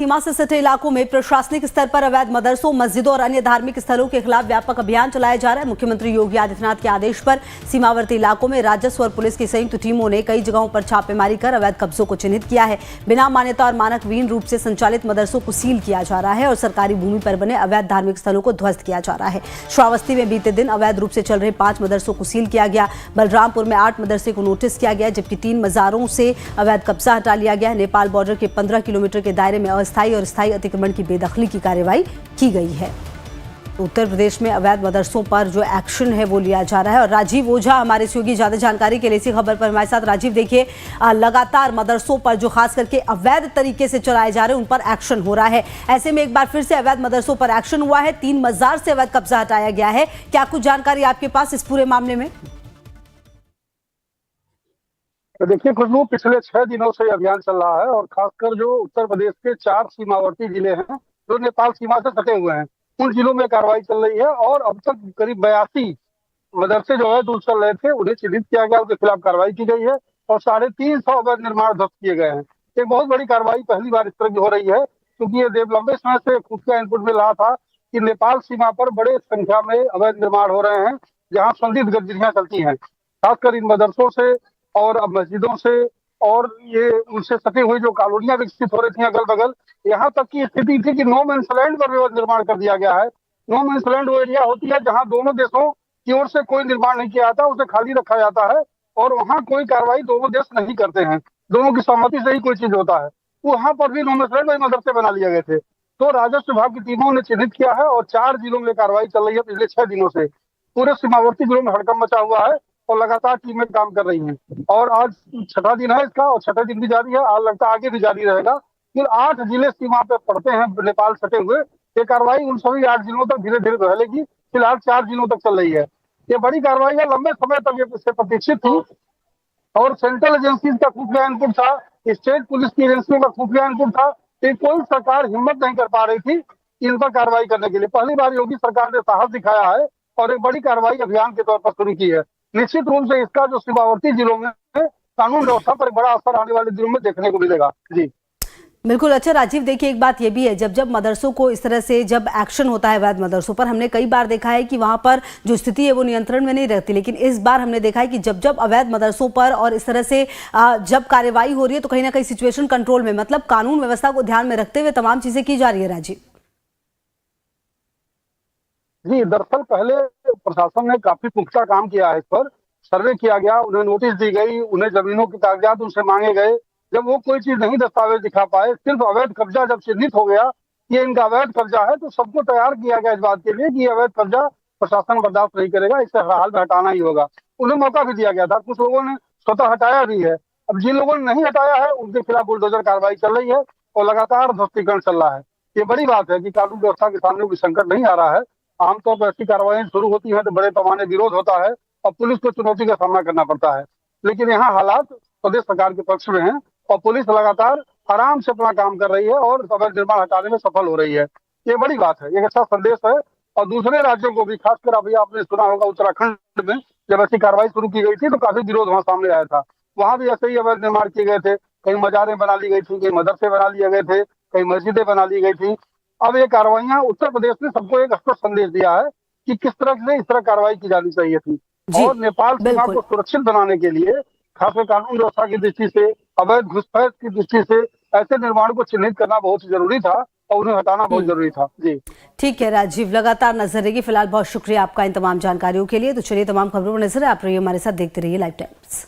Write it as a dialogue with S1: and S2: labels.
S1: सीमा से सटे इलाकों में प्रशासनिक स्तर पर अवैध मदरसों, मस्जिदों और अन्य धार्मिक स्थलों के खिलाफ व्यापक अभियान चलाया जा रहा है। मुख्यमंत्री योगी आदित्यनाथ के आदेश पर सीमावर्ती इलाकों में राजस्व और पुलिस की संयुक्त टीमों ने कई जगहों पर छापेमारी कर अवैध कब्जों को चिन्हित किया है। बिना मान्यता और मानकहीन रूप से संचालित मदरसों को सील किया जा रहा है और सरकारी भूमि पर बने अवैध धार्मिक स्थलों को ध्वस्त किया जा रहा है। श्रावस्ती में बीते दिन अवैध रूप से चल रहे 5 मदरसों को सील किया गया। बलरामपुर में 8 मदरसे को नोटिस किया गया, जबकि 3 मजारों से अवैध कब्जा हटा लिया गया। नेपाल बॉर्डर के 15 किलोमीटर के दायरे में अस्थायी और स्थायी अतिक्रमण की बेदखली की कार्रवाई की गई है। उत्तर प्रदेश में अवैध मदरसों पर जो एक्शन है वो लिया जा रहा है। और राजीव ओझा हमारे सहयोगी ज्यादा जानकारी के लिए इसी खबर पर हमारे साथ। राजीव, देखिए लगातार मदरसों पर जो खास करके अवैध तरीके से चलाए जा रहे हैं उन पर एक्शन हो रहा है। ऐसे में एक बार फिर से अवैध मदरसों पर एक्शन हुआ है। 3 मजार से अवैध कब्जा हटाया गया है। क्या कुछ जानकारी आपके पास इस पूरे मामले में?
S2: तो देखिए खुशबू, पिछले 6 दिनों से अभियान चल रहा है और खासकर जो उत्तर प्रदेश के 4 सीमावर्ती जिले हैं जो नेपाल सीमा से सटे हुए हैं, उन जिलों में कार्रवाई चल रही है। और अब तक करीब 82 मदरसे जो है दूर चल रहे थे, उन्हें चिन्हित किया गया, उनके खिलाफ कार्रवाई की गई है और 350 अवैध निर्माण ध्वस्त किए गए हैं। एक बहुत बड़ी कार्रवाई पहली बार इस तरह की हो रही है, क्योंकि ये लंबे समय से खुफिया इनपुट मिल रहा था कि नेपाल सीमा पर बड़े संख्या में अवैध निर्माण हो रहे हैं, जहाँ संदिग्ध गतिविधियां चलती हैं, खासकर इन मदरसों से और अब मस्जिदों से, और ये उनसे सटी हुई जो कॉलोनियां विकसित हो रही थी अगल बगल। यहाँ तक की स्थिति थी कि नो मैंस लैंड पर भी निर्माण कर दिया गया है। नो मैंस लैंड वो एरिया होती है जहाँ दोनों देशों की ओर से कोई निर्माण नहीं किया जाता, उसे खाली रखा जाता है और वहाँ कोई कार्रवाई दोनों देश नहीं करते हैं, दोनों की सहमति से ही कोई चीज होता है। वहां पर भी नो मैंस लैंड वही मदरसे बना लिए गए थे। तो राजस्व विभाग की टीमों ने चिन्हित किया है और 4 जिलों में कार्रवाई चल रही है पिछले 6 दिनों से। पूरे सीमावर्ती जिलों में हड़कंप मचा हुआ है और लगातार टीमें काम कर रही हैं। और आज 6ठा दिन है इसका और 6ठा दिन भी जारी है, आज लगता है आगे भी जारी रहेगा। फिर 8 जिले सीमा पे पड़ते हैं नेपाल सटे हुए। ये कार्रवाई उन सभी 8 जिलों तक धीरे धीरे फैलेगी। फिलहाल 4 जिलों तक चल रही है। ये बड़ी कार्रवाई है, लंबे समय तक ये इससे प्रतीक्षित थी और सेंट्रल एजेंसीज का खुफिया इनपुट था, स्टेट पुलिस की एजेंसियों का खुफिया इनपुट था। कि कोई सरकार हिम्मत नहीं कर पा रही थी इन पर कार्रवाई करने के लिए। पहली बार योगी सरकार ने साहस दिखाया है और एक बड़ी कार्रवाई अभियान के तौर पर शुरू की है। निश्चित रूप से इसका जो सीमावर्ती जिलों में कानून व्यवस्था पर एक बड़ा असर आने वाले दिनों में देखने को मिलेगा। जी
S1: बिल्कुल। अच्छा राजीव, देखिए एक बात ये भी है, जब मदरसों को इस तरह से जब एक्शन होता है अवैध मदरसों पर, हमने कई बार देखा है कि वहां पर जो स्थिति है वो नियंत्रण में नहीं रहती, लेकिन इस बार हमने देखा है कि जब अवैध मदरसों पर और इस तरह से जब कार्रवाई हो रही है तो कहीं ना कहीं सिचुएशन कंट्रोल में, मतलब कानून व्यवस्था को ध्यान में रखते हुए तमाम चीजें की जा रही है। राजीव
S2: जी, दरअसल पहले प्रशासन ने काफी पुख्ता काम किया है, इस पर सर्वे किया गया, उन्हें नोटिस दी गई, उन्हें जमीनों के कागजात उनसे मांगे गए। जब वो कोई चीज नहीं दस्तावेज दिखा पाए, सिर्फ अवैध कब्जा जब चिन्हित हो गया ये इनका अवैध कब्जा है, तो सबको तैयार किया गया इस बात के लिए कि अवैध कब्जा प्रशासन बर्दाश्त नहीं करेगा, इसे हर हाल में हटाना ही होगा। उन्हें मौका भी दिया गया था, कुछ लोगों ने स्वतः हटाया भी है। अब जिन लोगों ने नहीं हटाया है उनके खिलाफ बुलडोजर कार्रवाई चल रही है और लगातार ध्वस्तीकरण चल रहा है। ये बड़ी बात है कि कानून व्यवस्था के सामने कोई संकट नहीं आ रहा है। आमतौर पर ऐसी कार्रवाई शुरू होती है तो बड़े पैमाने विरोध होता है और पुलिस को चुनौती का सामना करना पड़ता है, लेकिन यहाँ हालात प्रदेश सरकार के पक्ष में हैं और पुलिस लगातार आराम से अपना काम कर रही है और अवैध निर्माण हटाने में सफल हो रही है। ये बड़ी बात है, एक अच्छा संदेश है। और दूसरे राज्यों को भी, खासकर अभी आपने सुना होगा उत्तराखंड में जब ऐसी कार्रवाई शुरू की गई थी तो काफी विरोध वहां सामने आया था। वहां भी ऐसे ही अवैध निर्माण किए गए थे, कहीं मजारें बना ली गई थी, कहीं मदरसे बना लिए गए थे, कहीं मस्जिदें बना ली गई थी। अब ये कार्रवाइयां उत्तर प्रदेश ने सबको एक स्पष्ट संदेश दिया है कि किस तरह से इस तरह कार्रवाई की जानी चाहिए थी। और नेपाल सीमा को सुरक्षित बनाने के लिए खासकर कानून व्यवस्था की दृष्टि से, अवैध घुसपैठ की दृष्टि से ऐसे निर्माण को चिन्हित करना बहुत जरूरी था और उन्हें हटाना बहुत जरूरी था। जी
S1: ठीक है राजीव, लगातार नजर रहेगी। फिलहाल बहुत शुक्रिया आपका इन तमाम जानकारियों के लिए। तो चलिए तमाम खबरों पर नजर है, आप रहिए हमारे साथ, देखते रहिए लाइव टाइम्स।